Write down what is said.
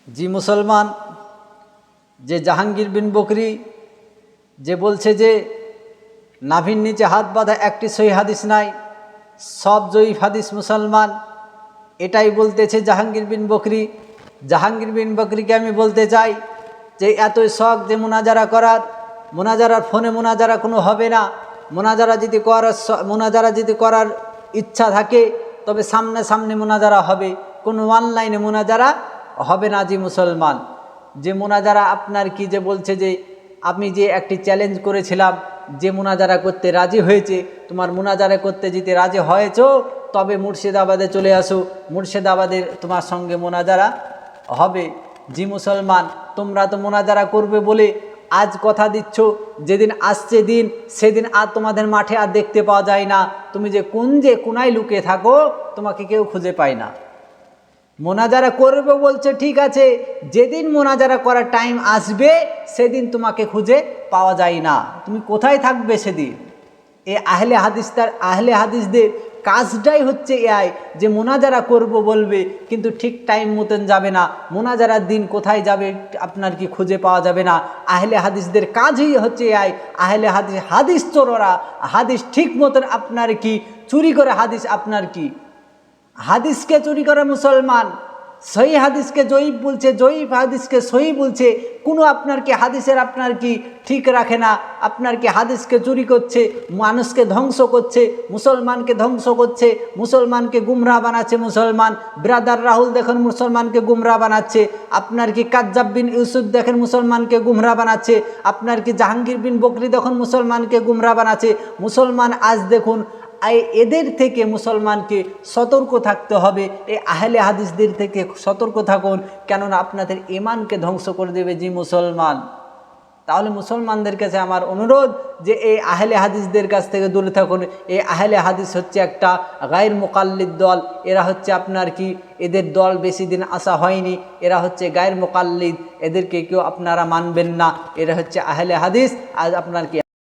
জি মুসলমান, যে জাহাঙ্গীর বিন বকরি যে বলছে যে নাভির নিচে হাত বাঁধা একটি সহি হাদিস নাই, সব জয়ীফ হাদিস মুসলমান, এটাই বলতেছে জাহাঙ্গীর বিন বকরি। জাহাঙ্গীর বিন বকরিকে আমি বলতে চাই যে এতই শখ যে মোনাজারা করার, মোনাজারার ফোনে মোনাজারা কোনো হবে না। মোনাজারা যদি করার ইচ্ছা থাকে তবে সামনে সামনে মোনাজারা হবে, কোনো অনলাইনে মোনাজারা হবে না। জি মুসলমান, যে মোনাজারা আপনার কি যে বলছে যে আমি যে একটি চ্যালেঞ্জ করেছিলাম, যে মোনাজারা করতে রাজি হয়েছে, তোমার মোনাজারা করতে যদি রাজি হয়েছ তবে মুর্শিদাবাদে চলে আসো, মুর্শিদাবাদের তোমার সঙ্গে মোনাজারা হবে। জি মুসলমান, তোমরা তো মোনাজারা করবে বলে আজ কথা দিচ্ছ, যেদিন আসছে দিন সেদিন আর তোমাদের মাঠে আর দেখতে পাওয়া যায় না। তুমি যে কোনায় লুকিয়ে থাকো, তোমাকে কেউ খুঁজে পায় না। মোনাজারা করবে বলছে ঠিক আছে, যেদিন মোনাজারা করার টাইম আসবে সেদিন তোমাকে খুঁজে পাওয়া যায় না, তুমি কোথায় থাকবে সেদিন। আহলে হাদিসদের কাজটাই হচ্ছে এআই, যে মোনাজারা করব বলবে কিন্তু ঠিক টাইম মতন যাবে না, মোনাজারার দিন কোথায় যাবে আপনার কি খুঁজে পাওয়া যাবে না। আহলে হাদিসদের কাজই হচ্ছে এআই। আহলে হাদিস চোররা হাদিস ঠিক মতন আপনার কি চুরি করে, হাদিসকে চুরি করে মুসলমান। সহি হাদিসকে জয়ীফ বলছে, জয়ীফ হাদিসকে সহি বলছে, কোনো আপনার কি হাদিসের আপনার কি ঠিক রাখে না, আপনার কি হাদিসকে চুরি করছে, মানুষকে ধ্বংস করছে, মুসলমানকে ধ্বংস করছে, মুসলমানকে গুমরাহ বানাচ্ছে। মুসলমান ব্রাদার রাহুল দেখেন মুসলমানকে গুমরাহ বানাচ্ছে, আপনার কি কাজ্জাব বিন ইউসুফ দেখেন মুসলমানকে গুমরাহ বানাচ্ছে, আপনার কি জাহাঙ্গীর বিন বকরি দেখুন মুসলমানকে গুমরাহ বানাচ্ছে। মুসলমান আজ দেখুন এদের থেকে মুসলমানকে সতর্ক থাকতে হবে, এই আহলে হাদিসদের থেকে সতর্ক থাকুন, কেননা আপনাদের ঈমানকে ধ্বংস করে দেবে। জি মুসলমান, তাহলে মুসলমানদের কাছে আমার অনুরোধ যে এই আহলে হাদিসদের কাছ থেকে দূরে থাকুন। এই আহলে হাদিস হচ্ছে একটা গায়র মুকাল্লিদ দল, এরা হচ্ছে আপনার কি, এদের দল বেশি দিন আসা হয়নি, এরা হচ্ছে গায়র মুকাল্লিদ, এদেরকে কেউ আপনারা মানবেন না, এরা হচ্ছে আহলে হাদিস। আজ আপনার কি